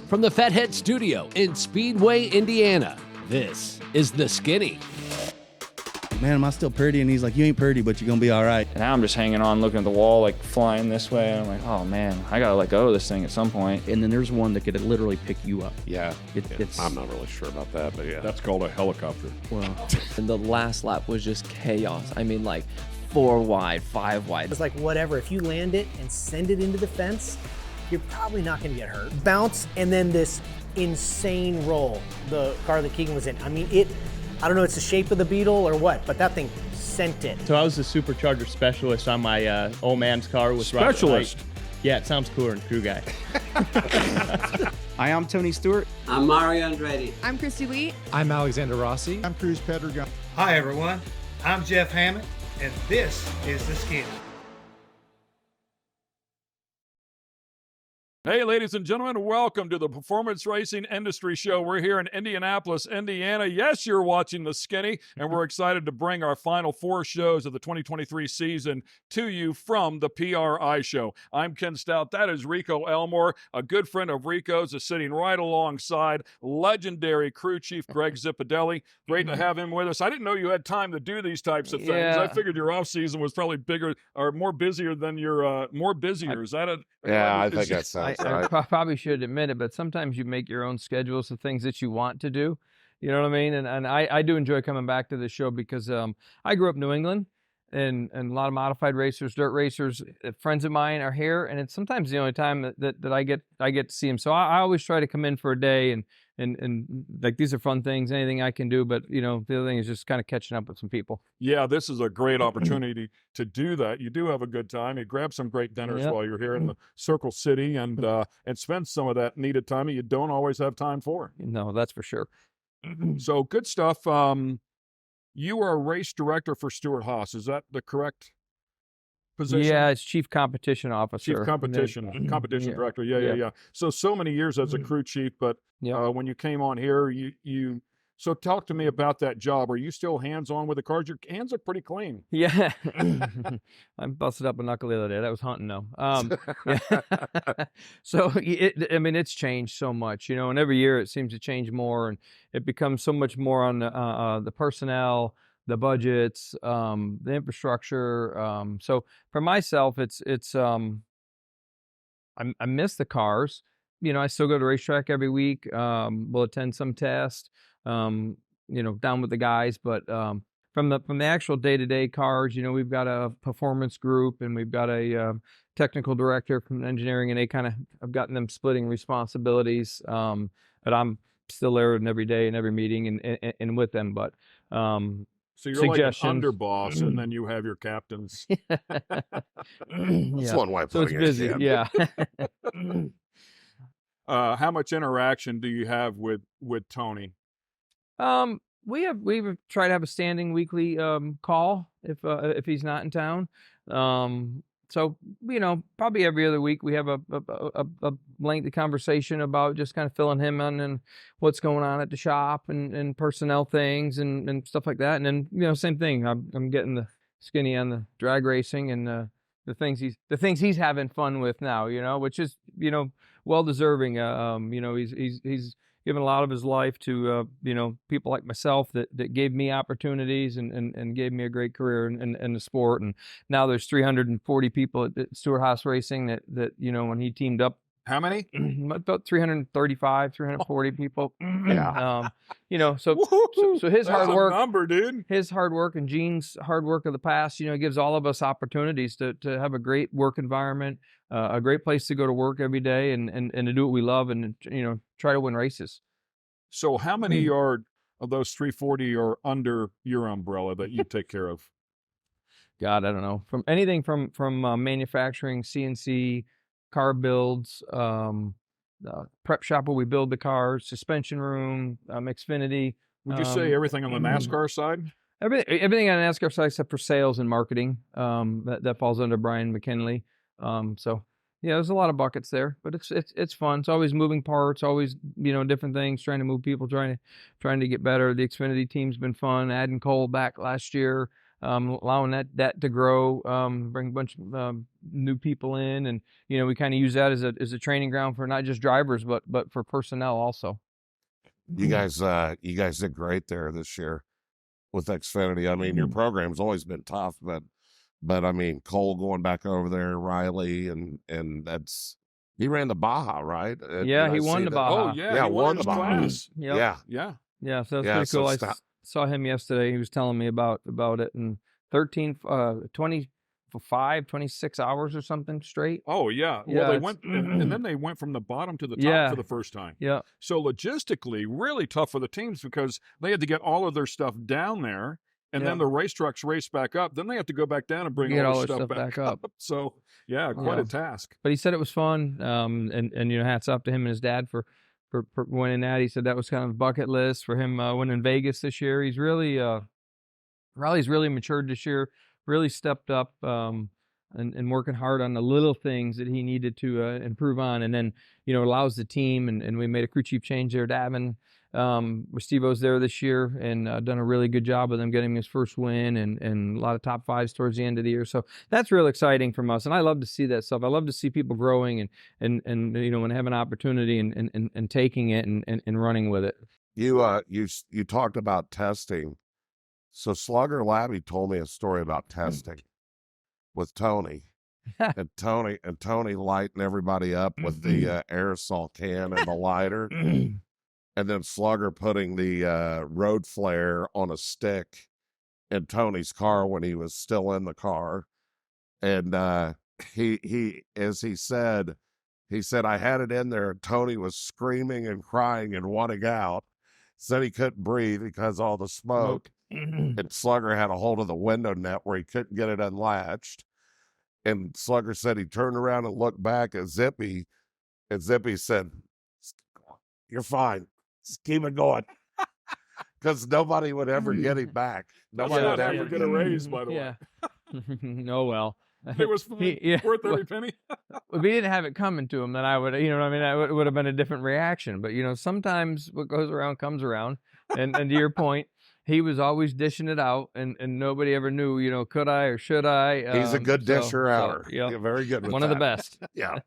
From the Fathead Studio in Speedway, Indiana, this is The Skinny. Man, am I still pretty? And he's like, you ain't pretty, but you're going to be all right. And now I'm just hanging on, looking at the wall, like flying this way. And I'm like, oh man, I got to let go of this thing at some point. And then there's one that could literally pick you up. Yeah. It's I'm not really sure about that, but yeah. That's called a helicopter. Well, And the last lap was just chaos. I mean, like 4 wide, 5 wide. It's like whatever, if you land it and send it into the fence, you're probably not gonna get hurt. Bounce, and then this insane roll, the car that Keegan was in. I mean, I don't know, it's the shape of the Beetle or what, but that thing sent it. So I was the supercharger specialist on my old man's car with Specialist? Yeah, it sounds cooler than crew guy. Hi, I'm Tony Stewart. I'm Mario Andretti. I'm Christy Lee. I'm Alexander Rossi. I'm Cruz Pedregon. Hi everyone, I'm Jeff Hammond, and this is The Skinny. Hey, ladies and gentlemen, welcome to the Performance Racing Industry Show. We're here in Indianapolis, Indiana. Yes, you're watching The Skinny, and we're excited to bring our final 4 shows of the 2023 season to you from the PRI Show. I'm Ken Stout. That is Rico Elmore, a good friend of Rico's, is sitting right alongside legendary crew chief Greg Zipadelli. Great to have him with us. I didn't know you had time to do these types of things. Yeah. I figured your off season was probably bigger or more busier than your more busier. Is that a Yeah, I think that sounds I right. probably should admit it, but sometimes you make your own schedules of things that you want to do. You know what I mean? And I do enjoy coming back to the show because I grew up in New England, and a lot of modified racers, dirt racers, friends of mine are here, and it's sometimes the only time that I get to see them. So I always try to come in for a day and like, these are fun things, anything I can do, but you know, the other thing is just kind of catching up with some people. Yeah, this is a great opportunity to do that. You do have a good time. You grab some great dinners while you're here in the Circle City and spend some of that needed time that you don't always have time for. No, that's for sure. So good stuff. You are a race director for Stewart Haas. Is that the correct position? Yeah, it's chief competition officer. Chief competition director. Yeah. So many years as a crew chief, but when you came on here, you so talk to me about that job. Are you still hands-on with the cars? Your hands are pretty clean. Yeah. I busted up a knuckle the other day. That was hunting though. So it's changed so much, you know, and every year it seems to change more, and it becomes so much more on the personnel, the budgets, the infrastructure. So for myself, I miss the cars. You know, I still go to racetrack every week. We'll attend some test, you know, down with the guys. But from the actual day-to-day cars, you know, we've got a performance group, and we've got a technical director from engineering, and they kind of have gotten them splitting responsibilities. But I'm still there in every day and every meeting and with them. But so you're like an underboss, and then you have your captains. That's one way of putting it. So it's busy, yeah. How much interaction do you have with Tony? We try to have a standing weekly call if he's not in town. So you know, probably every other week we have a lengthy conversation about just kind of filling him in and what's going on at the shop and personnel things and stuff like that. And then, you know, same thing. I'm getting the skinny on the drag racing and the things he's having fun with now, you know, which is, you know, well deserving. You know, he's given a lot of his life to you know, people like myself that gave me opportunities and gave me a great career in the sport. And now there's 340 people at Stewart Haas Racing that you know, when he teamed up. How many? About 335, 340 people. Yeah. You know, so his hard work, number, dude. His hard work and Gene's hard work of the past, you know, gives all of us opportunities to have a great work environment, a great place to go to work every day, and to do what we love, and you know, try to win races. So how many of those 340 are under your umbrella that you take care of? God, I don't know. From anything from manufacturing, CNC, car builds, prep shop where we build the cars, suspension room, Xfinity. Would you say everything on the NASCAR side? Everything on the NASCAR side except for sales and marketing. That falls under Brian McKinley. So yeah, there's a lot of buckets there, but it's fun. It's always moving parts, always, you know, different things, trying to move people, trying to get better. The Xfinity team's been fun. Adding Cole back last year. allowing that to grow, bring a bunch of new people in, and we kind of use that as a training ground for not just drivers but for personnel also. You guys did great there this year with Xfinity. I mean, your program's always been tough, but I mean, Cole going back over there, Riley, and he ran the Baja, right? Yeah, he won the Baja. Oh yeah, he won the his Baja. class. Yep. Yeah. Yeah, so that's pretty cool. I saw him yesterday. He was telling me about it, and 26 hours or something straight. Oh yeah. Yeah, Well, they went, and then they went from the bottom to the top Yeah. for the first time. Yeah. So logistically, really tough for the teams because they had to get all of their stuff down there, and then the race trucks race back up. Then they have to go back down and bring all their stuff back up. So yeah, quite a task. But he said it was fun, and hats off to him and his dad for winning that. He said that was kind of a bucket list for him winning Vegas this year. He's really Riley's really matured this year, really stepped up and working hard on the little things that he needed to improve on, and then allows the team, and we made a crew chief change there, Davin. Steve-O's there this year and done a really good job with him getting his first win and a lot of top fives towards the end of the year. So that's real exciting from us, and I love to see that stuff. I love to see people growing and when they have an opportunity and taking it and running with it. You talked about testing. So Slugger Labby told me a story about testing with Tony. and Tony lighting everybody up with the aerosol can and the lighter. And then Slugger putting the road flare on a stick in Tony's car when he was still in the car. And he as he said, I had it in there and Tony was screaming and crying and wanting out. Said he couldn't breathe because all the smoke. And Slugger had a hold of the window net where he couldn't get it unlatched. And Slugger said he turned around and looked back at Zippy, and Zippy said, "You're fine. Just keep it going." Because nobody would ever get him back. Nobody would ever get a raise, by the way. Yeah. Oh, well. It was worth every penny. If he didn't have it coming to him, then I would, that would have been a different reaction. But, sometimes what goes around comes around. And to your point, he was always dishing it out, and nobody ever knew, could I or should I? He's a good disher outer. Yeah, very good with One that. of the best. Yeah.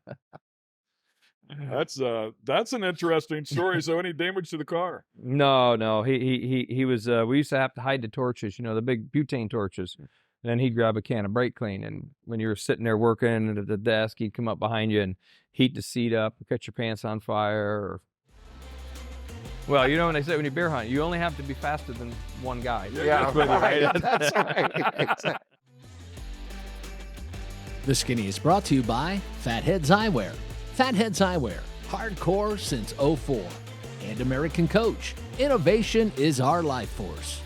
That's an interesting story. So any damage to the car? No. He was. We used to have to hide the torches, the big butane torches. And then he'd grab a can of brake clean, and when you were sitting there working at the desk, he'd come up behind you and heat the seat up, catch your pants on fire. Well, when they say when you bear hunt, you only have to be faster than one guy. Yeah, that's right. The Skinny is brought to you by Fatheads Eyewear. Fatheads Eyewear, hardcore since '04. And American Coach, innovation is our life force.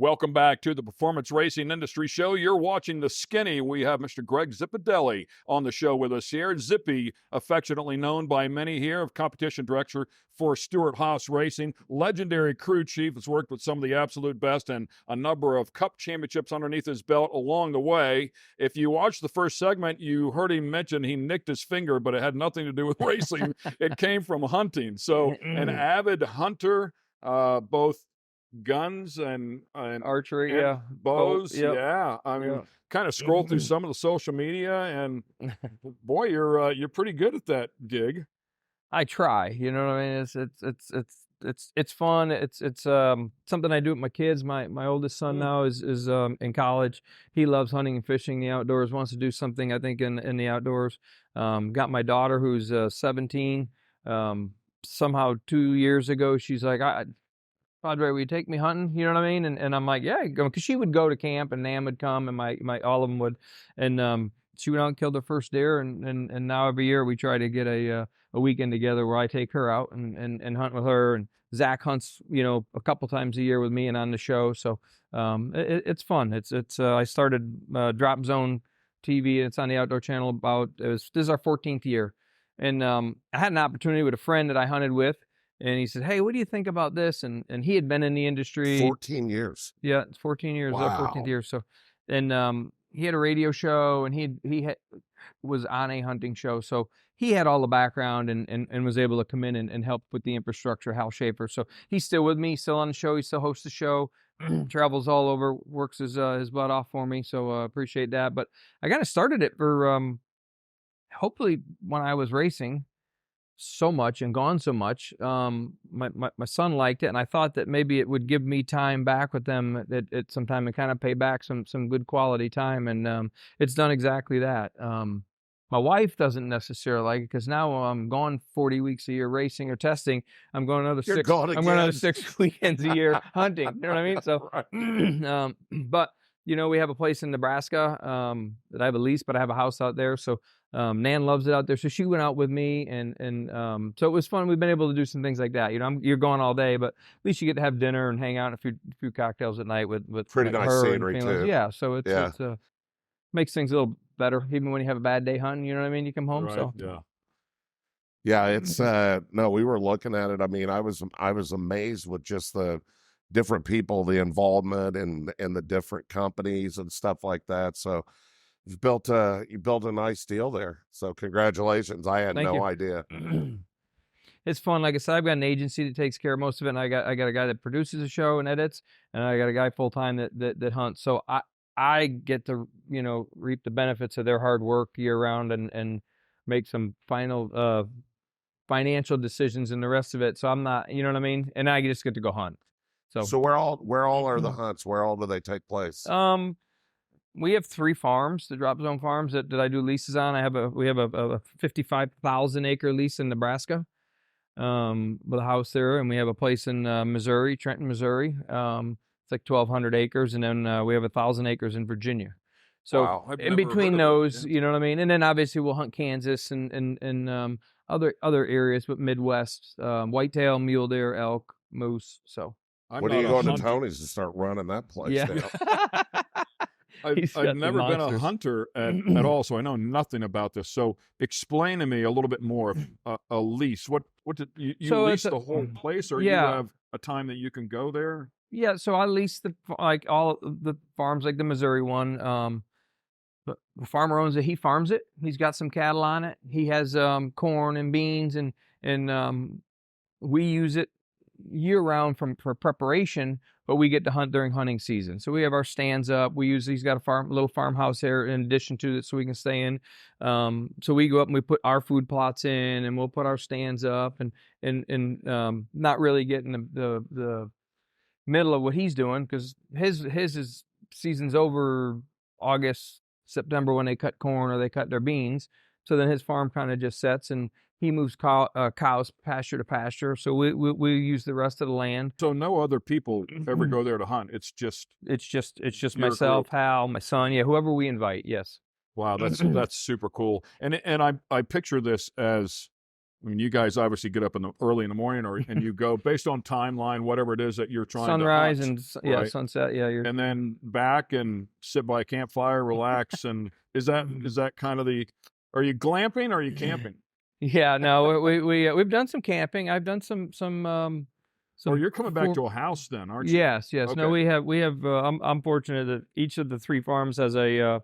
Welcome back to the Performance Racing Industry Show. You're watching The Skinny. We have Mr. Greg Zipadelli on the show with us here. Zippy, affectionately known by many here, of competition director for Stewart-Haas Racing, legendary crew chief, has worked with some of the absolute best and a number of cup championships underneath his belt along the way. If you watched the first segment, you heard him mention he nicked his finger, but it had nothing to do with racing. It came from hunting. So an avid hunter, both guns and archery, and bows. Yep. Yeah. I mean, kind of scroll through some of the social media, and boy, you're pretty good at that gig. I try. You know what I mean? It's fun. It's something I do with my kids. My oldest son now is in college. He loves hunting and fishing, the outdoors. Wants to do something, I think, in the outdoors. Got my daughter who's 17. Somehow 2 years ago, she's like, Padre, will you take me hunting? You know what I mean? And I'm like, yeah, because she would go to camp, and Nam would come, and my all of them would, and she went out and killed her first deer, and now every year we try to get a weekend together where I take her out and hunt with her, and Zach hunts, a couple times a year with me and on the show, so it's fun. It's I started Drop Zone TV. It's on the Outdoor Channel. This is our 14th year, and I had an opportunity with a friend that I hunted with. And he said, "Hey, what do you think about this?" And he had been in the industry 14 years. Yeah, it's 14 years. Wow. Our 14th year. So, and he had a radio show, and he was on a hunting show, so he had all the background and was able to come in and help with the infrastructure. Hal Schaefer, so he's still with me, still on the show. He still hosts the show, travels all over, works his butt off for me. So appreciate that. But I kind of started it for hopefully when I was racing so much and gone so much, my son liked it, and I thought that maybe it would give me time back with them at some time and kind of pay back some good quality time, and it's done exactly that. My wife doesn't necessarily like it because now I'm gone 40 weeks a year racing or testing. I'm going another You're 6. going I'm going another again. 6 weekends a year hunting. You know what I mean? So, but you know, we have a place in Nebraska that I have a lease, but I have a house out there. So Nan loves it out there. So she went out with me, and so it was fun. We've been able to do some things like that. You know, you're gone all day, but at least you get to have dinner and hang out and a few cocktails at night with Pretty like nice her and scenery, families. too. Yeah, so it's makes things a little better, even when you have a bad day hunting. You know what I mean? You come home. Right, So yeah, it's no, we were looking at it. I mean, I was amazed with just the different people, the involvement and the different companies and stuff like that. So you built a nice deal there. So congratulations. I had Thank no you. idea. It's fun. Like I said, I've got an agency that takes care of most of it, and I got a guy that produces the show and edits, and I got a guy full time that hunts. So I get to, you know, reap the benefits of their hard work year round and make some final financial decisions and the rest of it. So I'm not, you know what I mean? And I just get to go hunt. So where all are the hunts? Where all do they take place? We have 3 farms, the Drop Zone farms that I do leases on. We have a 55,000 acre lease in Nebraska, with a house there, and we have a place in Missouri, Trenton, Missouri. It's like 1,200 acres, and then we have 1,000 acres in Virginia. So Wow, I've in never between heard of it. those, you know what I mean? And then obviously we'll hunt Kansas and other areas, but Midwest, whitetail, mule deer, elk, moose. So I'm When are you not a going to hunter. Tony's to start running that place yeah. down? He's got I've some never been a monsters. hunter at all, so I know nothing about this. So explain to me a little bit more. A lease. What did you So lease it's the whole place, or you yeah. have a time that you can go there? Yeah, so I lease all of the farms, like the Missouri one. The farmer owns it. He farms it. He's got some cattle on it. He has corn and beans, and we use it year round for preparation, but we get to hunt during hunting season. So we have our stands up. He's got a little farmhouse there in addition to it, so we can stay in. So we go up and we put our food plots in, and we'll put our stands up, and not really getting the middle of what he's doing, because his season's over August, September, when they cut corn or they cut their beans. So then his farm kind of just sets, and he moves cows pasture to pasture. So we use the rest of the land. So no other people ever go there to hunt. It's just Your group. myself, Hal, my son, whoever we invite. Yes. Wow, that's super cool. And I picture this as, I mean, you guys obviously get up early in the morning, and you go based on timeline, whatever it is that you're trying Sunrise to hunt, and right? sunset. Yeah, and then back and sit by a campfire, relax. And is that kind of are you glamping or are you camping? Yeah, no, we've done some camping. I've done some. So you're coming back to a house then, aren't you? Yes. Okay. No, we have. I'm fortunate that each of the 3 farms has a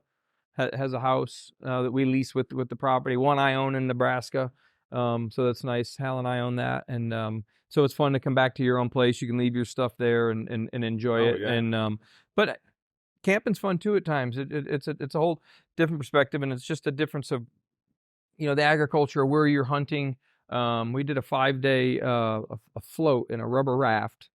house that we lease with the property. One I own in Nebraska, so that's nice. Hal and I own that, and so it's fun to come back to your own place. You can leave your stuff there and enjoy it. Yeah. And but camping's fun too at times. It's a whole different perspective, and it's just a difference of, the agriculture, where you're hunting. We did a 5-day a float in a rubber raft,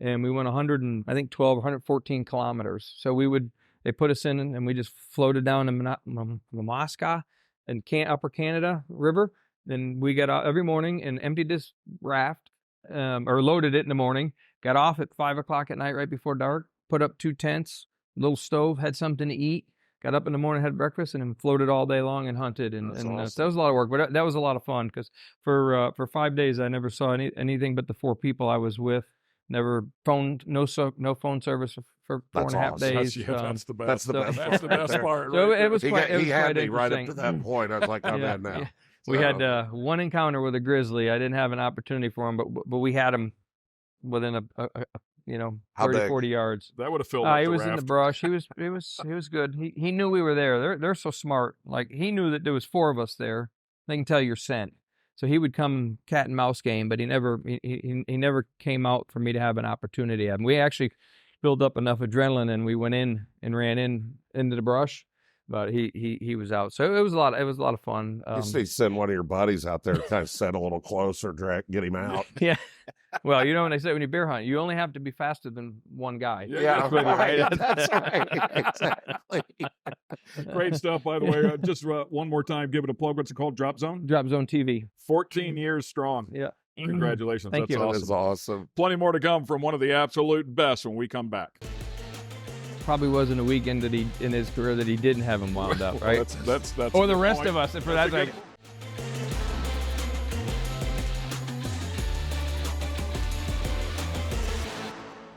and we went 114 kilometers. So they put us in, and we just floated down the Mosca and Upper Canada River. Then we got out every morning and emptied this raft, or loaded it in the morning. Got off at 5 o'clock at night, right before dark. Put up 2 tents, little stove, had something to eat. Got up in the morning, had breakfast, and then floated all day long and hunted. And Awesome. that was a lot of work, but that was a lot of fun, because for 5 days I never saw anything but the 4 people I was with. Never phoned, no phone service for 4.5 awesome. days. That's the best. That's the best. That's the best part. So right it was there. quite. He had me quite right up to interesting. that point. I was like, I'm in now. Yeah. We had one encounter with a grizzly. I didn't have an opportunity for him, but we had him within a How 30, big? 40 yards. That would have filled up He the was in the raft. brush. He was good. He knew we were there. They're so smart. Like, he knew that there was 4 of us there. They can tell you're sent. So he would come cat and mouse game, but he never came out for me to have an opportunity. I mean, we actually built up enough adrenaline, and we went in and ran into the brush, but he was out. So it was a lot of fun. You see, send one of your buddies out there to kind of sit a little closer, get him out. Yeah. Well, when they say when you bear hunt, you only have to be faster than one guy. Yeah, right. That's right. Exactly. Great stuff, by the way. Just one more time, give it a plug. What's it called? Drop Zone? Drop Zone TV. 14 years strong. Yeah. Congratulations. Thank That's you. awesome. That is awesome. Plenty more to come from one of the absolute best when we come back. Probably wasn't a weekend that in his career that he didn't have him wound up, right? That's or a the good rest point. of us, for That's that a good- sake.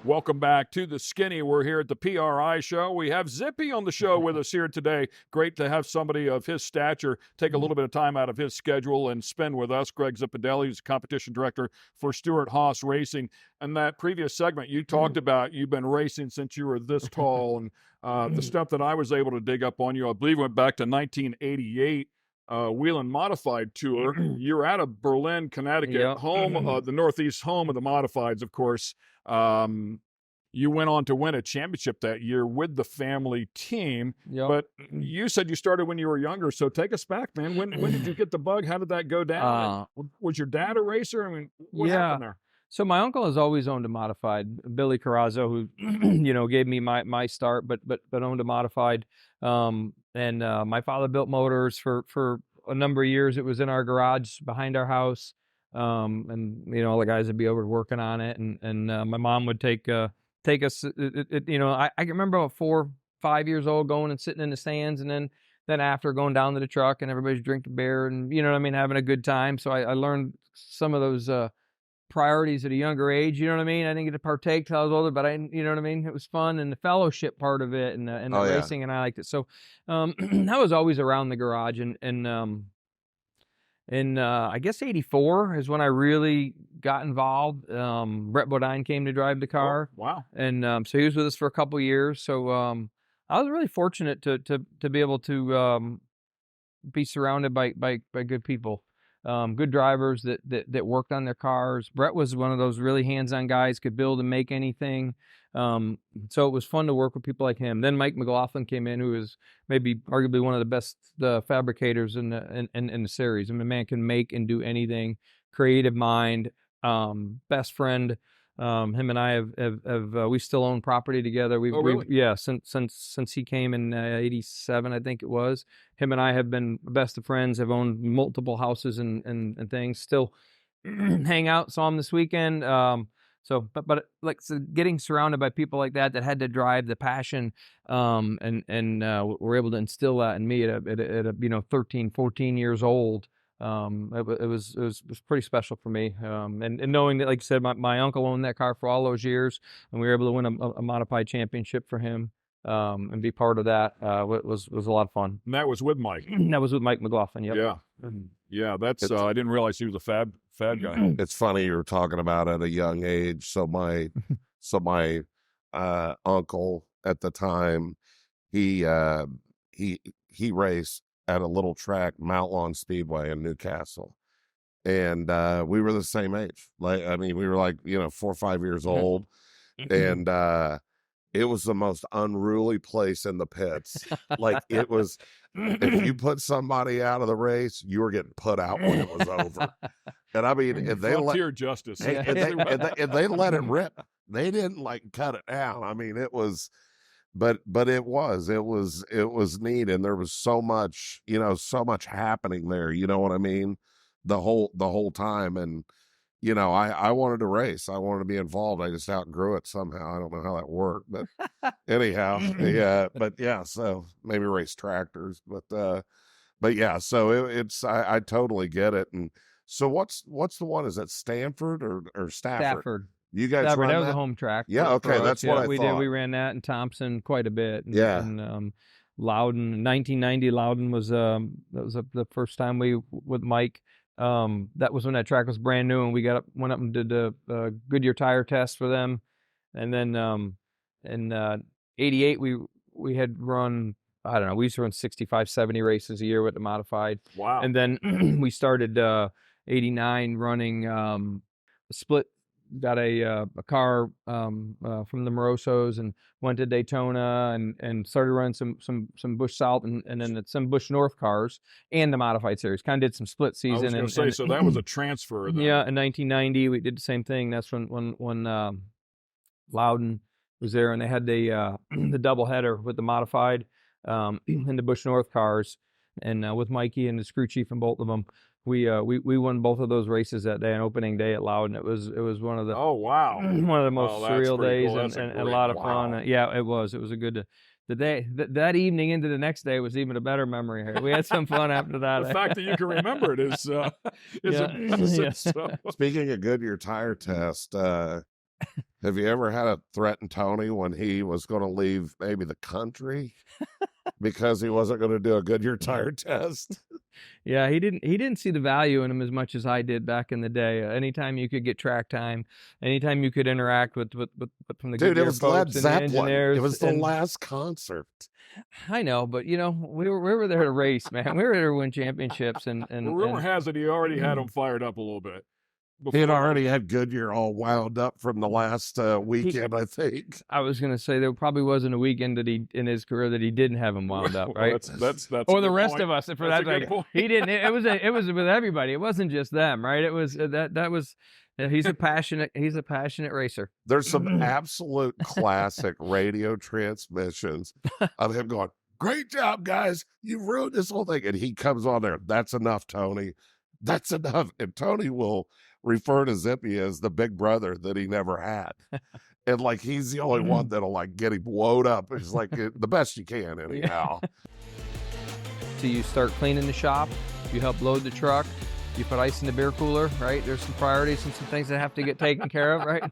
Welcome back to the Skinny. We're here at the PRI show. We have Zippy on the show with us here today. Great to have somebody of his stature take a little bit of time out of his schedule and spend with us. Greg Zipadelli, who's competition director for Stewart Haas Racing. And that previous segment you talked about, you've been racing since you were this tall, and the stuff that I was able to dig up on you, I believe went back to 1988. Wheeling Modified Tour. You're out of Berlin, Connecticut, Yep. home, the Northeast home of the Modifieds, of course. You went on to win a championship that year with the family team. Yep. But you said you started when you were younger, so take us back, man. When did you get the bug? How did that go down? Was your dad a racer? I mean, what happened there? So my uncle has always owned a modified. Billy Carrazzo, who gave me my start, but owned a modified. And my father built motors for a number of years. It was in our garage behind our house. And all the guys would be over working on it, and my mom would take us. I can remember about 4 or 5 years old going and sitting in the stands, and then after going down to the truck and everybody's drinking beer and having a good time. So I learned some of those priorities at a younger age. I didn't get to partake till I was older, but it was fun, and the fellowship part of it, and the racing, and I liked it. So I was always around the garage, and I guess 84 is when I really got involved. Brett Bodine came to drive the car. Oh, wow. And so he was with us for a couple years. So I was really fortunate to be able to be surrounded by good people. Good drivers that worked on their cars. Brett was one of those really hands-on guys, could build and make anything. So it was fun to work with people like him. Then Mike McLaughlin came in, who is maybe arguably one of the best fabricators in the series. I mean, the man can make and do anything. Creative mind, best friend. Him and I have we still own property together. Since he came in 87, I think it was. Him and I have been best of friends, have owned multiple houses and things, still hang out. Saw him this weekend. But getting surrounded by people like that had to drive the passion, and were able to instill that in me at a 13, 14 years old. It was pretty special for me. And knowing that, like you said, my uncle owned that car for all those years, and we were able to win a modified championship for him, and be part of that, was a lot of fun. And that was with Mike. That was with Mike McLaughlin. Yep. Yeah. Yeah. That's, I didn't realize he was a fad guy. It's funny you were talking about at a young age. So my uncle at the time, he raced at a little track, Mount Lawn Speedway in Newcastle. And we were the same age. We were like, 4 or 5 years old. And it was the most unruly place in the pits. Like, it was, if you put somebody out of the race, you were getting put out when it was over. And I mean, if they Frontier justice. and they let it rip. They didn't cut it down. I mean, it was, but it was neat, and there was so much happening there. You know what I mean? The whole time, and I wanted to race. I wanted to be involved. I just outgrew it somehow. I don't know how that worked, but anyhow, yeah. But yeah, so maybe race tractors, but yeah. So it's I totally get it. And so what's the one? Is that Stanford or Stafford? Stafford. You guys Stafford, run that was that? a home track. Yeah, okay, that's what I we thought. did. We ran that in Thompson quite a bit. Yeah. Loudon, 1990, Loudon was the first time we with Mike. That was when that track was brand new, and we went up and did a Goodyear tire test for them, And then in '88 we had run, I don't know, we used to run 65, 70 races a year with the modified. Wow. And then we started '89 running a split. Got a car from the Morosos and went to Daytona and started running some Busch South and then some Busch North cars and the modified series. Kind of did some split season. I was going to say, so that was a transfer. Then. Yeah, in 1990 we did the same thing. That's when Loudon was there and they had the double header with the modified and the Busch North cars and with Mikey and the crew chief and both of them. We won both of those races that day on opening day at Loudon. It was one of the one of the most surreal days cool. and a lot of fun. Yeah, it was a good the day that evening into the next day was even a better memory. We had some fun after that. The fact that you can remember it is amazing. So. Speaking of Goodyear tire test, have you ever had to threaten Tony when he was going to leave maybe the country because he wasn't going to do a Goodyear tire test? Yeah, he didn't see the value in him as much as I did back in the day. Anytime you could get track time, anytime you could interact with from the Goodyear it was folks Led and the Zeppelin. engineers. It was the last concert. I know, but we were there to race, man. We were there to win championships, and rumor has it he already had him fired up a little bit. He had already had Goodyear all wound up from the last weekend, I think. I was going to say there probably wasn't a weekend that in his career that he didn't have him wound up, right? That's or the rest of us. For that's that, like, he didn't. It was with everybody. It wasn't just them, right? It was that was. He's a passionate racer. There's some absolute classic radio transmissions of him going, "Great job, guys! You ruined this whole thing," and he comes on there. That's enough, Tony. That's enough. And Tony will refer to Zippy as the big brother that he never had. And like, he's the only one that'll like get him woed up. It's like the best you can anyhow. So you start cleaning the shop, you help load the truck, you put ice in the beer cooler, right? There's some priorities and some things that have to get taken care of, right?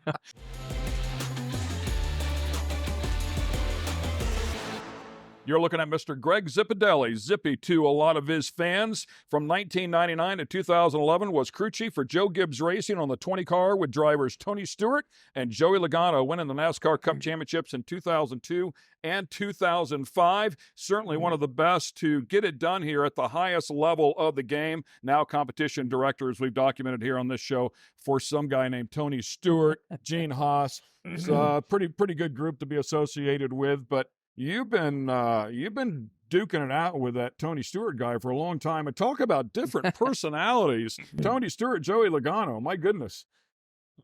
You're looking at Mr. Greg Zipadelli. Zippy, to a lot of his fans, from 1999 to 2011 was crew chief for Joe Gibbs Racing on the 20 car with drivers Tony Stewart and Joey Logano, winning the NASCAR Cup Championships in 2002 and 2005. Certainly one of the best to get it done here at the highest level of the game. Now competition director, as we've documented here on this show, for some guy named Tony Stewart, Gene Haas. It's a pretty good group to be associated with, but You've been duking it out with that Tony Stewart guy for a long time, and talk about different personalities. Tony Stewart, Joey Logano, my goodness.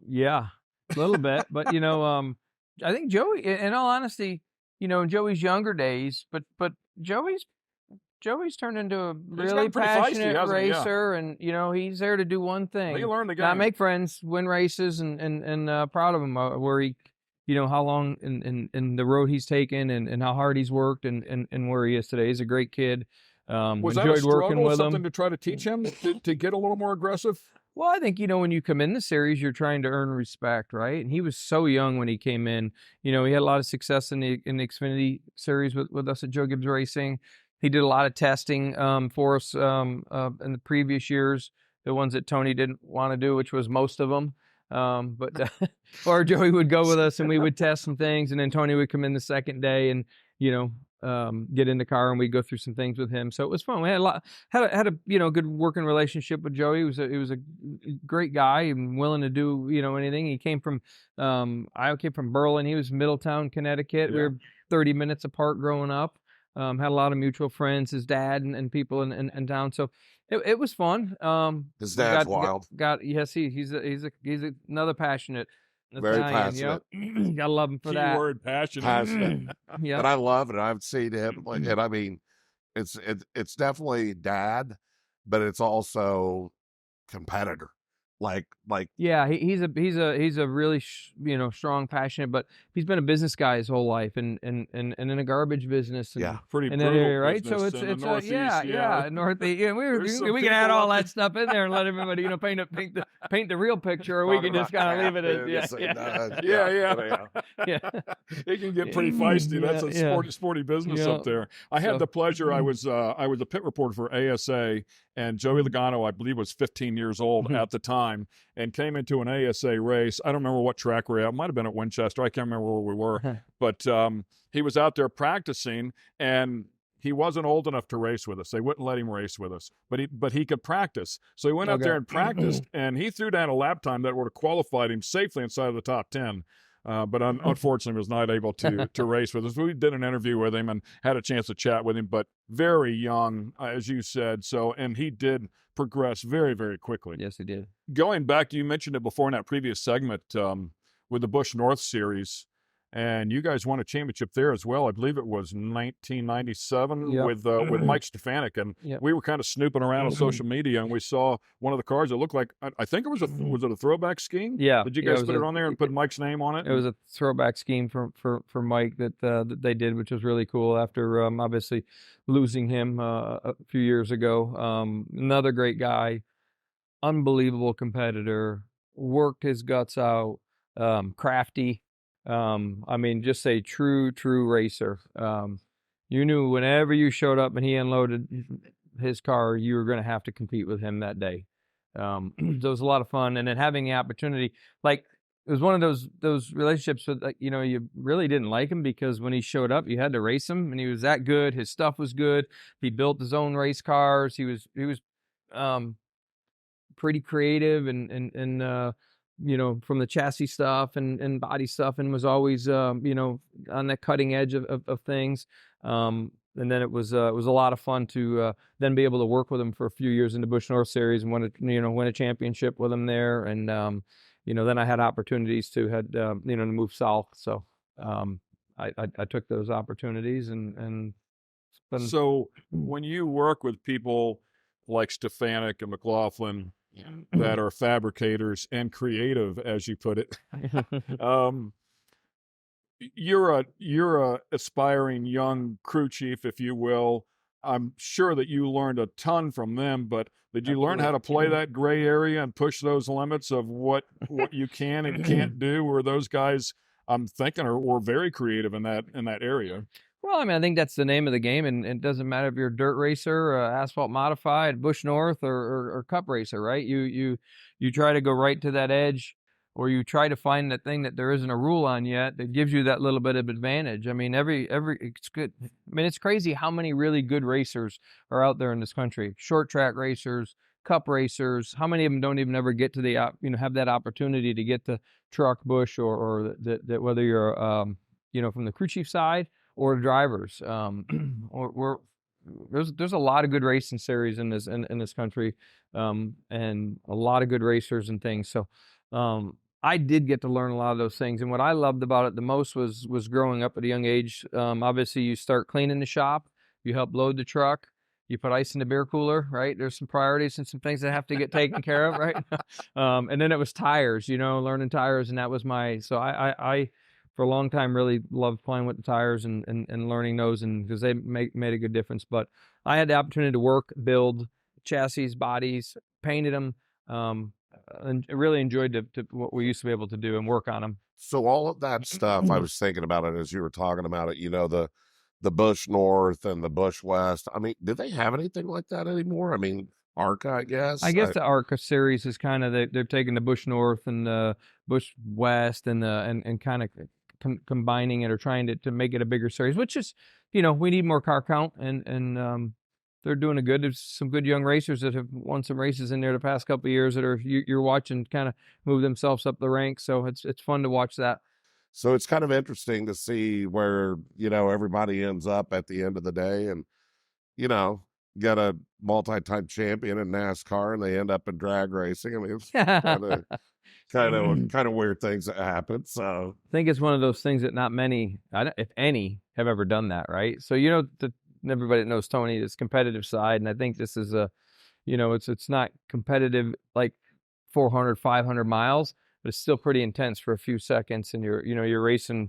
Yeah, a little bit, but I think Joey, in all honesty, in Joey's younger days, but Joey's turned into a really passionate racer, and he's there to do one thing. He learned the game. Not make friends, win races, and proud of him where he. How long in the road he's taken and how hard he's worked and where he is today. He's a great kid. Was that a struggle, something to try to teach him to get a little more aggressive? Well, I think, when you come in the series, you're trying to earn respect, right? And he was so young when he came in. He had a lot of success in the Xfinity series with us at Joe Gibbs Racing. He did a lot of testing for us in the previous years, the ones that Tony didn't want to do, which was most of them. Or Joey would go with us and we would test some things, and then Tony would come in the second day and get in the car and we'd go through some things with him. So it was fun. We had had a good working relationship with Joey. He was a great guy and willing to do anything. He came from I came from Berlin. He was Middletown, Connecticut. Yeah. We were 30 minutes apart growing up. Had a lot of mutual friends, his dad and people in town. So it was fun. His dad's wild. Yes, he's another passionate. Very Italian, passionate. Yep. Gotta love him for that. Keyword passionate. Yeah. And I love it. I've seen him and I mean, it's definitely dad, but it's also competitor. Like yeah, he's a really strong, passionate, but he's been a business guy his whole life and in a garbage business. And, yeah, pretty in brutal that area, right? So it's Northeast, Northeast. Yeah, we can add all that stuff in there and let everybody paint the real picture, or we can just kind of leave it as yeah. It can get pretty feisty. That's a sporty business up there. I had the pleasure. I was a pit reporter for ASA And Joey Logano, I believe, was 15 years old at the time and came into an ASA race. I don't remember what track we were at. It might have been at Winchester. I can't remember where we were. But he was out there practicing, and he wasn't old enough to race with us. They wouldn't let him race with us, but he could practice. So he went out there and practiced, and he threw down a lap time that would have qualified him safely inside of the top 10. But unfortunately was not able to race with us. We did an interview with him and had a chance to chat with him, but very young, as you said. So, and he did progress very, very quickly. Yes, he did. Going back, you mentioned it before in that previous segment with the Busch North Series, and you guys won a championship there as well. I believe it was 1997 with Mike Stefanik, and we were kind of snooping around on social media, and we saw one of the cars that looked like, I think it was was it a throwback scheme? Yeah. Did you guys put it on there and put Mike's name on it? It was a throwback scheme for Mike that they did, which was really cool after obviously losing him a few years ago. Another great guy, unbelievable competitor, worked his guts out, crafty. I mean, just a true racer. You knew whenever you showed up and he unloaded his car, you were going to have to compete with him that day. So it was a lot of fun. And then having the opportunity, like, it was one of those relationships with, like, you know, you really didn't like him because when he showed up, you had to race him, and he was that good. His stuff was good. He built his own race cars. He was pretty creative and you know, from the chassis stuff and body stuff, and was always, you know, on the cutting edge of things. And then it was a lot of fun to then be able to work with him for a few years in the Busch North Series and win a championship with him there. And, you know, then I had opportunities to move south. So I took those opportunities and So when you work with people like Stefanik and McLaughlin, that are fabricators and creative, as you put it, you're a aspiring young crew chief, if you will. I'm sure that you learned a ton from them, but did you learn how to play that gray area and push those limits of what you can and can't do? Or those guys, I'm thinking, were very creative in that area. Well, I mean, I think that's the name of the game, and it doesn't matter if you're a dirt racer, asphalt modified, Busch North, or Cup racer, right? You try to go right to that edge, or you try to find that thing that there isn't a rule on yet that gives you that little bit of advantage. I mean, it's good. I mean, it's crazy how many really good racers are out there in this country. Short track racers, Cup racers. How many of them don't even ever get to the have that opportunity to get to truck, Busch, or that whether you're from the crew chief side or drivers. There's a lot of good racing series in this country, and a lot of good racers and things. So I did get to learn a lot of those things. And what I loved about it the most was growing up at a young age. Obviously, you start cleaning the shop, you help load the truck, you put ice in the beer cooler, right? There's some priorities and some things that have to get taken care of, right? And then it was tires, learning tires, and that was so I for a long time really loved playing with the tires and learning those, and because they made a good difference. But I had the opportunity to work, build chassis, bodies, painted them, and really enjoyed what we used to be able to do and work on them. So all of that stuff, I was thinking about it as you were talking about it, the Busch North and the Busch West. I mean, do they have anything like that anymore? I mean, ARCA, I guess. I guess the ARCA series is kind of they've taken the Busch North and the Busch West and kind of combining it or trying to make it a bigger series, which is, we need more car count, and they're doing a good. There's some good young racers that have won some races in there the past couple of years that are you're watching kind of move themselves up the ranks. So it's fun to watch that. So it's kind of interesting to see where, everybody ends up at the end of the day, and, get a multi-time champion in NASCAR and they end up in drag racing. I mean, it's kind of weird things that happen. So I think it's one of those things that not many, if any, have ever done that, right? So, everybody that knows Tony, this competitive side, and I think this is it's not competitive like 400, 500 miles, but it's still pretty intense for a few seconds, and you're racing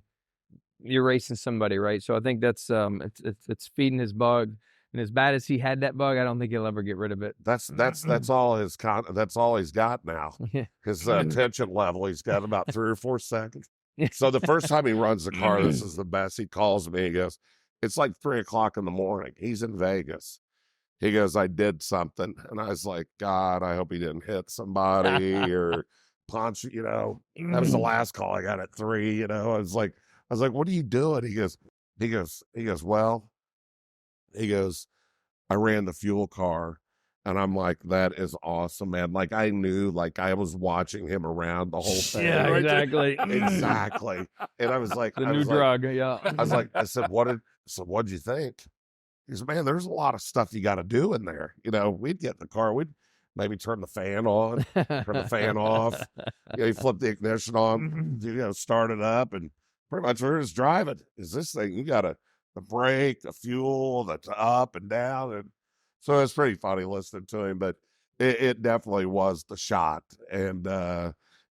somebody, right? So I think that's it's feeding his bug. And as bad as he had that bug, I don't think he'll ever get rid of it. That's all that's all he's got now. His attention level, he's got about 3 or 4 seconds. So the first time he runs the car, this is the best. He calls me. He goes, "It's like 3:00 in the morning." He's in Vegas. He goes, I did something. And I was like, God, I hope he didn't hit somebody or punch, you know. That was the last call I got at 3, you know. I was like, what are you doing? He goes, well, he goes, I ran the fuel car. And I'm like, that is awesome, man. Like, I knew, like, I was watching him around the whole thing. Yeah, exactly. Exactly. And I was like, The new drug, yeah. I said, what'd you think? He said, man, there's a lot of stuff you got to do in there. You know, we'd get in the car, we'd maybe turn the fan on, turn the fan off. You know, you flip the ignition on, you know, start it up, and pretty much we're just driving. Is this thing, you got the brake, the fuel, the up and down. And so it's pretty funny listening to him, but it definitely was the shot. And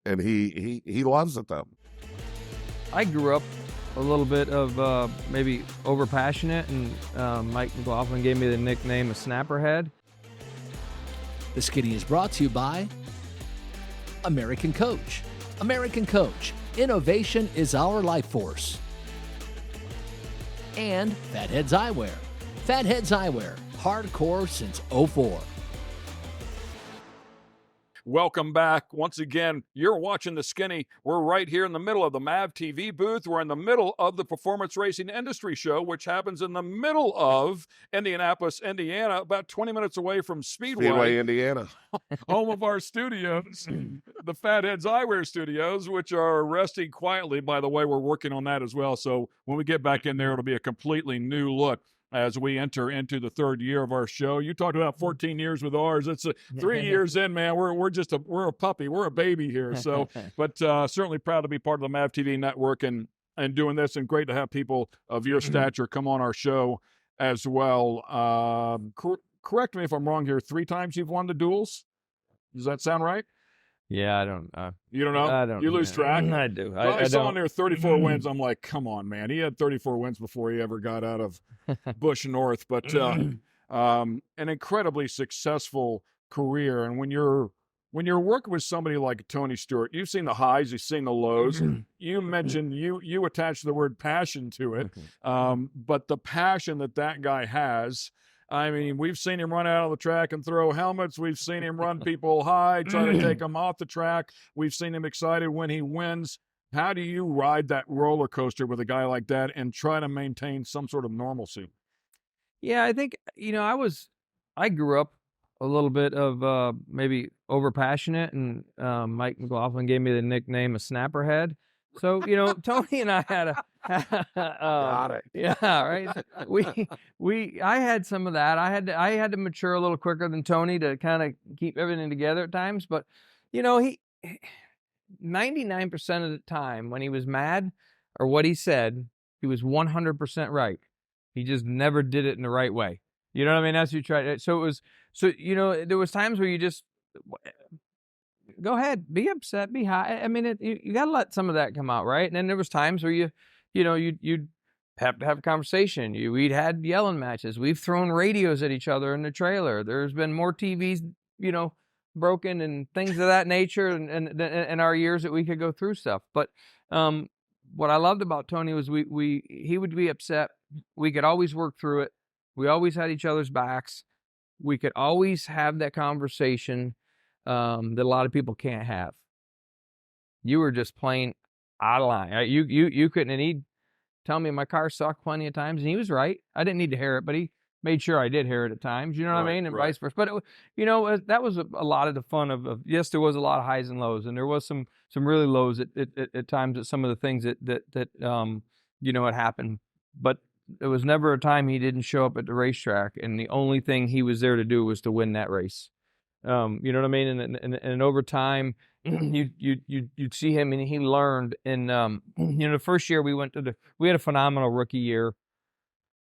he loves it though. I grew up a little bit of maybe overpassionate, and Mike McLaughlin gave me the nickname of Snapperhead. The Skinny is brought to you by American Coach. American Coach. Innovation is our life force. And Fatheads Eyewear. Fatheads Eyewear. Hardcore since '04. Welcome back. Once again, you're watching The Skinny. We're right here in the middle of the MAVTV booth. We're in the middle of the Performance Racing Industry Show, which happens in the middle of Indianapolis, Indiana, about 20 minutes away from Speedway, Indiana. home of our studios, the Fatheads Eyewear Studios, which are resting quietly. By the way, we're working on that as well. So when we get back in there, it'll be a completely new look as we enter into the 3rd year of our show. You talked about 14 years with ours. It's 3 years in, man. We're a puppy. We're a baby here. So, but certainly proud to be part of the MAVTV network and doing this, and great to have people of your stature come on our show as well. Correct me if I'm wrong here. 3 times you've won the duels. Does that sound right? Yeah, I don't. You don't know? I don't. You lose track? I do. I saw on there 34 wins. I'm like, come on, man. He had 34 wins before he ever got out of Busch North. But an incredibly successful career. And when you're working with somebody like Tony Stewart, you've seen the highs, you've seen the lows. You mentioned you attached the word passion to it. But the passion that guy has, I mean, we've seen him run out on the track and throw helmets. We've seen him run people high, try to take them off the track. We've seen him excited when he wins. How do you ride that roller coaster with a guy like that and try to maintain some sort of normalcy? Yeah, I think, I grew up a little bit of maybe overpassionate, and Mike McLaughlin gave me the nickname of Snapperhead. So, Tony and I had Got it. Yeah, right. I had some of that. I had to mature a little quicker than Tony to kind of keep everything together at times. But, he 99% of the time when he was mad or what he said, he was 100% right. He just never did it in the right way. You know what I mean? That's what you tried. So there was times where you just go ahead, be upset, be high. I mean, you got to let some of that come out, right? And then there was times where you'd have to have a conversation. We'd had yelling matches. We've thrown radios at each other in the trailer. There's been more TVs, broken and things of that nature, and our years that we could go through stuff. But what I loved about Tony was he would be upset. We could always work through it. We always had each other's backs. We could always have that conversation that a lot of people can't have. You were just plain out of line. You couldn't, and he'd tell me my car sucked plenty of times, and he was right. I didn't need to hear it, but he made sure I did hear it at times. You know what I mean? And vice versa. But that was a lot of the fun of yes, there was a lot of highs and lows, and there was some really lows at times at some of the things that had happened. But there was never a time he didn't show up at the racetrack, and the only thing he was there to do was to win that race. You know what I mean? And over time, you'd see him, and he learned. And the first year we had a phenomenal rookie year.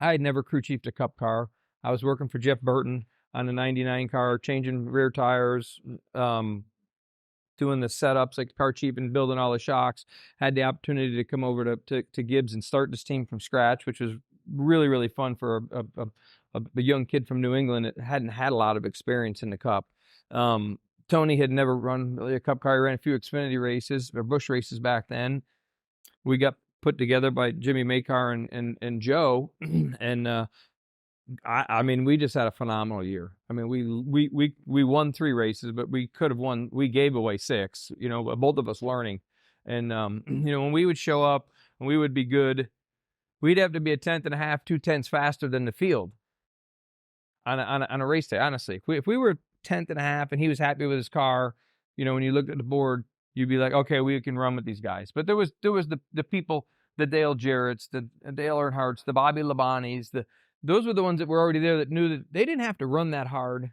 I had never crew chiefed a Cup car. I was working for Jeff Burton on a '99 car, changing rear tires, doing the setups like car chief and building all the shocks. Had the opportunity to come over to Gibbs and start this team from scratch, which was really, really fun for a young kid from New England that hadn't had a lot of experience in the Cup. Tony had never run really a Cup car. He ran a few Xfinity races or Busch races back then. We got put together by Jimmy Makar and Joe, and I mean, we just had a phenomenal year. I mean, we won 3 races, but we could have won. We gave away 6. You know, both of us learning, and you know, when we would show up and we would be good, we'd have to be a 1/10 and a half, 2 tenths faster than the field on a race day. Honestly, if we were 1/10 and a half and he was happy with his car, you know, when you looked at the board, you'd be like, okay, we can run with these guys. But there was the people, the Dale Jarrett's, the Dale Earnhardt's, the Bobby Labonte's, those were the ones that were already there that knew that they didn't have to run that hard,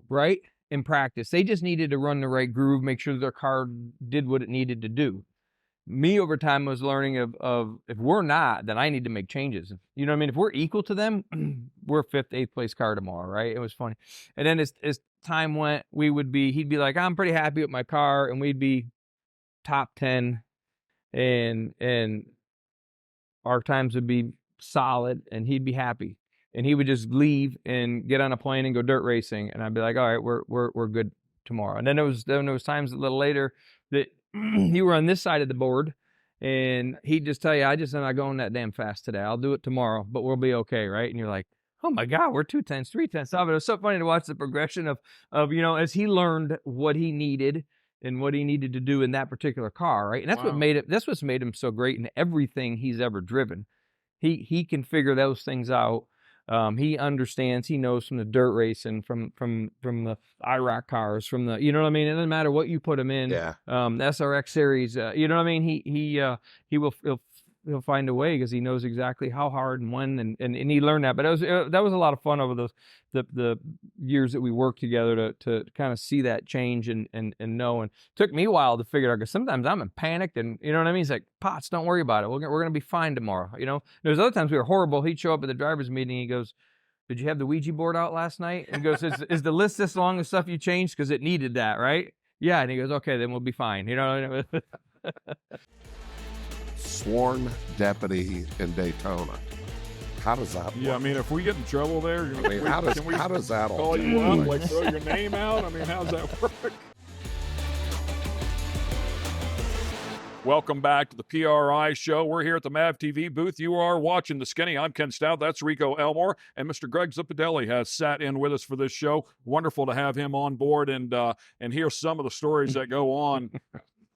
right, in practice. They just needed to run the right groove, make sure their car did what it needed to do. Me over time was learning of if we're not, then I need to make changes. You know what I mean? If we're equal to them, we're 5th, 8th place car tomorrow, right? It was funny. And then as time went, he'd be like, I'm pretty happy with my car, and we'd be top 10, and our times would be solid, and he'd be happy, and he would just leave and get on a plane and go dirt racing, and I'd be like, all right, we're good tomorrow. And then there was times a little later that you were on this side of the board, and he'd just tell you, I just am not going that damn fast today. I'll do it tomorrow, but we'll be okay, right? And you're like, oh my God, we're 2 tenths, 3 tenths off. It was so funny to watch the progression of you know, as he learned what he needed and what he needed to do in that particular car, right? And that's what's made him so great in everything he's ever driven. He can figure those things out. He understands. He knows from the dirt racing, from the IROC cars, from the, you know what I mean. It doesn't matter what you put him in. Yeah. The SRX series. You know what I mean. He'll find a way because he knows exactly how hard and when, and he learned that. But that was a lot of fun over the years that we worked together to kind of see that change and know. And it took me a while to figure it out because sometimes I'm in panic, and you know what I mean. He's like, Potts, don't worry about it. We're gonna be fine tomorrow. You know. There's other times we were horrible. He'd show up at the drivers' meeting. He goes, did you have the Ouija board out last night? And he goes, is the list this long of stuff you changed because it needed that, right? Yeah. And he goes, okay, then we'll be fine. You know. Sworn deputy in Daytona. How does that work? Yeah, I mean, if we get in trouble there, I mean, how does that all call take you up, place? like throw your name out? I mean, how's that work? Welcome back to the PRI show. We're here at the MAVTV booth. You are watching The Skinny. I'm Ken Stout. That's Rico Elmore. And Mr. Greg Zipadelli has sat in with us for this show. Wonderful to have him on board and hear some of the stories that go on.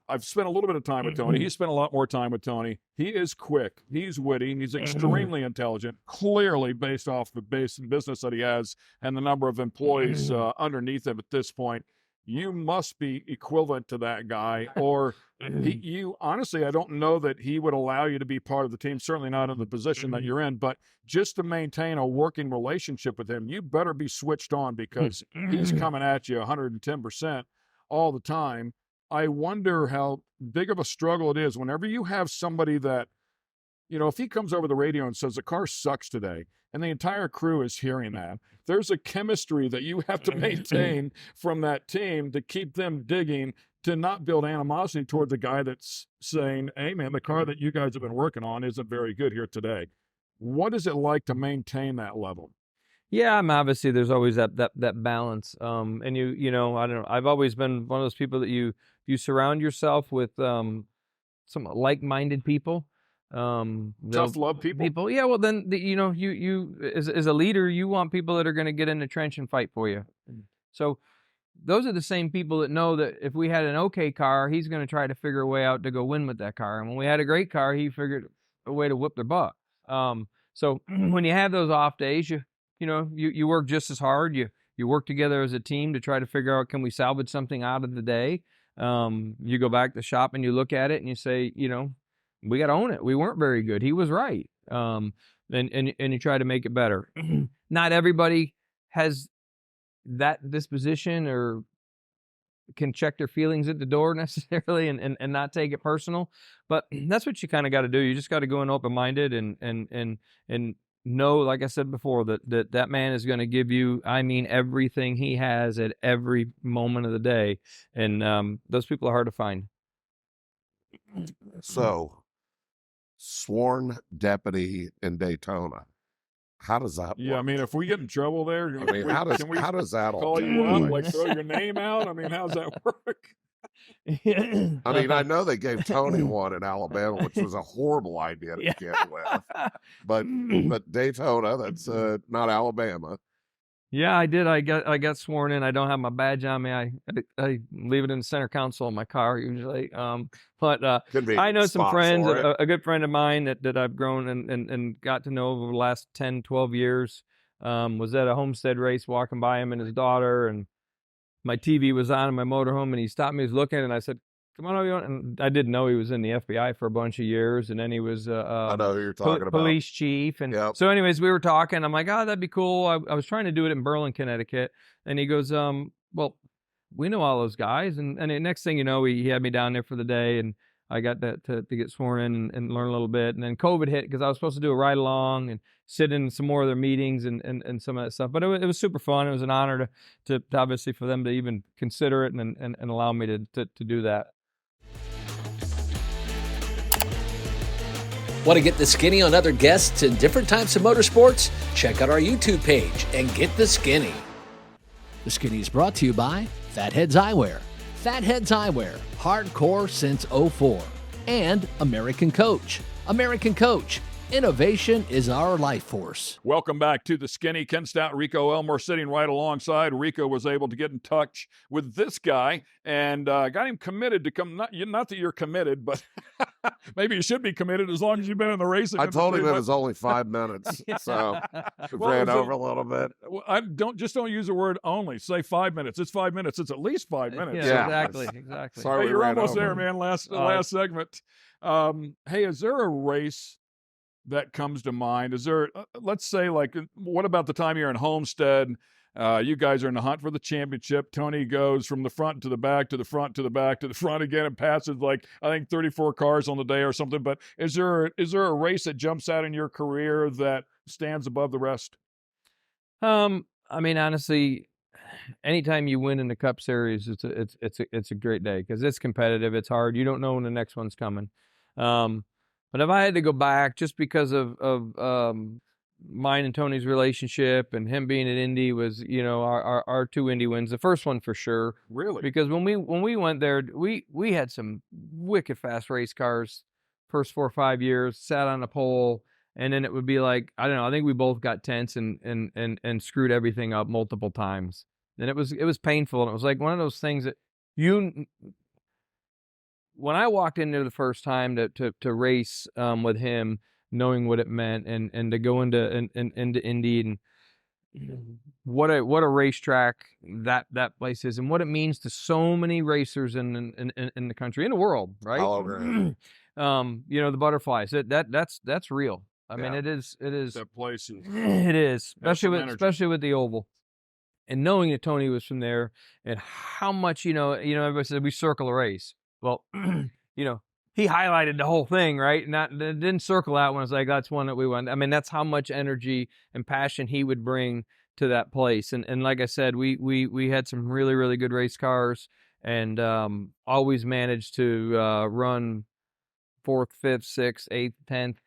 I've spent a little bit of time with Tony. He's spent a lot more time with Tony. He is quick. He's witty. He's extremely intelligent, clearly based off the base and business that he has and the number of employees underneath him at this point. You must be equivalent to that guy, or you honestly, I don't know that he would allow you to be part of the team, certainly not in the position that you're in, but just to maintain a working relationship with him, you better be switched on because he's coming at you 110% all the time. I wonder how big of a struggle it is whenever you have somebody that, you know, if he comes over the radio and says the car sucks today and the entire crew is hearing that, there's a chemistry that you have to maintain from that team to keep them digging, to not build animosity towards a guy that's saying, hey, man, the car that you guys have been working on isn't very good here today. What is it like to maintain that level? Yeah, obviously there's always that balance. And you know, I don't know. I've always been one of those people that you surround yourself with some like-minded people. Tough love people. Yeah, well then you know, you as a leader, you want people that are going to get in the trench and fight for you. So those are the same people that know that if we had an okay car, he's going to try to figure a way out to go win with that car. And when we had a great car, he figured a way to whip their butt. So when you have those off days, you know, you work just as hard. You work together as a team to try to figure out, can we salvage something out of the day? You go back to the shop and you look at it and you say, you know, we got to own it. We weren't very good. He was right. And you try to make it better. Not everybody has that disposition or can check their feelings at the door necessarily and not take it personal. But that's what you kind of got to do. You just got to go in open-minded and know, like I said before, that man is going to give you, I mean, everything he has at every moment of the day. And those people are hard to find. So, sworn deputy in Daytona. How does that work? Yeah, I mean, if we get in trouble there, I mean, how does that all call take you up, place? like throw your name out? I mean, how's that work? I mean, I know they gave Tony one in Alabama, which was a horrible idea to begin with. But Daytona, that's not Alabama. Yeah, I did. I got sworn in. I don't have my badge on me. I leave it in the center console of my car usually. But I know some friends. A good friend of mine that I've grown and got to know over the last 10, 12 years was at a Homestead race, walking by him and his daughter, and my TV was on in my motorhome, and he stopped me, he was looking, and I said, "Come on over." And I didn't know he was in the FBI for a bunch of years, and then he was I know who you're talking about. Police chief. And so anyways, we were talking. I'm like, "Oh, that'd be cool." I was trying to do it in Berlin, Connecticut. And he goes, "Well, we know all those guys." And the next thing you know, he had me down there for the day, and I got to get sworn in and learn a little bit. And then COVID hit because I was supposed to do a ride along and sit in some more of their meetings and some of that stuff. But it was super fun. It was an honor to obviously for them to even consider it and allow me to do that. Want to get the skinny on other guests and different types of motorsports? Check out our YouTube page and get the skinny. The Skinny is brought to you by Fatheads Eyewear. Fatheads Eyewear, hardcore since '04. And American Coach. American Coach, innovation is our life force. Welcome back to the Skinny. Ken Stout, Rico Elmore sitting right alongside. Rico was able to get in touch with this guy and got him committed to come. Not that you're committed, but maybe you should be committed as long as you've been in the race. I told him it was only 5 minutes, so it ran over a little bit. Don't use the word only. Say 5 minutes. It's 5 minutes. It's at least 5 minutes. Yeah. Exactly. Sorry, you're almost there, man. Last segment. Hey, is there a race that comes to mind? Is there, let's say, like, what about the time you're in Homestead? You guys are in the hunt for the championship. Tony goes from the front to the back, to the front, to the back, to the front again, and passes like, I think 34 cars on the day or something. But is there a race that jumps out in your career that stands above the rest? I mean, honestly, anytime you win in the Cup Series, it's a great day because it's competitive. It's hard. You don't know when the next one's coming. But if I had to go back, just because of mine and Tony's relationship and him being at Indy, was our 2 Indy wins. The first one for sure. Really? Because when we went there, we had some wicked fast race cars. First 4 or 5 years, sat on a pole, and then it would be like, I don't know. I think we both got tense and screwed everything up multiple times. And it was painful. And it was like one of those things that when I walked in there the first time to race with him, knowing what it meant, and to go into Indy, and what a racetrack that place is, and what it means to so many racers in the country, in the world, right? All over. The butterflies. That's real. I mean, it is. That place is. It is, especially with the oval. And knowing that Tony was from there, and how much everybody said we circle a race. Well, he highlighted the whole thing, right? Didn't circle out when it's like, that's one that we won. I mean, that's how much energy and passion he would bring to that place. And like I said, we had some really, really good race cars, and always managed to run 4th, 5th, 6th, 8th, 10th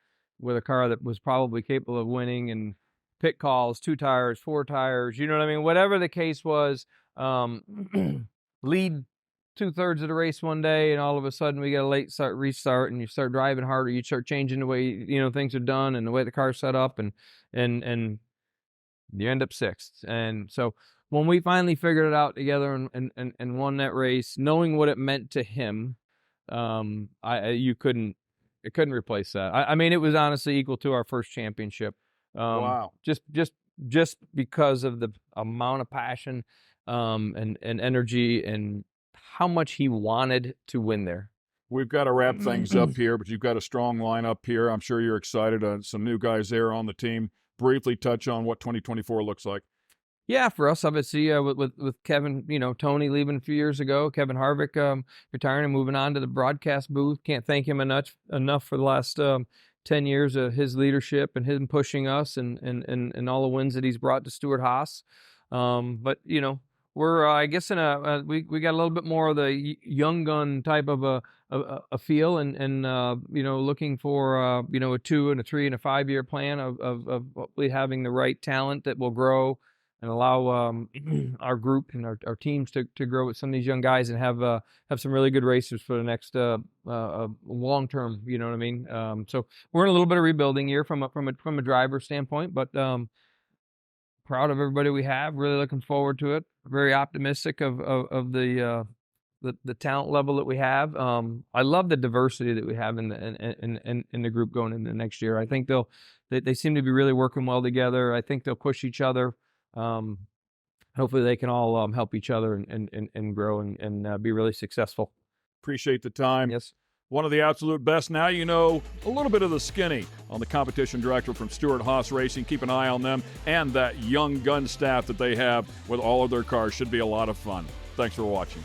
with a car that was probably capable of winning, and pit calls, 2 tires, 4 tires, you know what I mean? Whatever the case was, lead 2/3 of the race one day, and all of a sudden we get a late restart, and you start driving harder. You start changing the way things are done and the way the car's set up, and you end up 6th. And so when we finally figured it out together and won that race, knowing what it meant to him, it couldn't replace that. I mean, it was honestly equal to our first championship. Wow! Just because of the amount of passion, and energy, and how much he wanted to win there. We've got to wrap things up here, but you've got a strong lineup here. I'm sure you're excited. Some new guys there on the team. Briefly touch on what 2024 looks like. Yeah, for us, obviously, with Kevin, Tony leaving a few years ago, Kevin Harvick retiring and moving on to the broadcast booth. Can't thank him enough for the last 10 years of his leadership and him pushing us and all the wins that he's brought to Stewart-Haas. But we're I guess in we got a little bit more of the young gun type of a feel, and looking for a 2 and a 3 and a 5 year plan of hopefully having the right talent that will grow allow our group and our teams to grow with some of these young guys and have some really good racers for the next long term. You know what I mean? So we're in a little bit of rebuilding year from a driver standpoint, but proud of everybody we have. Really looking forward to it. Very optimistic of the talent level that we have. I love the diversity that we have in the group going into next year. I think they seem to be really working well together. I think they'll push each other. Hopefully they can all help each other and grow and be really successful. Appreciate the time. Yes. One of the absolute best. Now you know a little bit of the skinny on the competition director from Stewart Haas Racing. Keep an eye on them and that young gun staff that they have with all of their cars. Should be a lot of fun. Thanks for watching.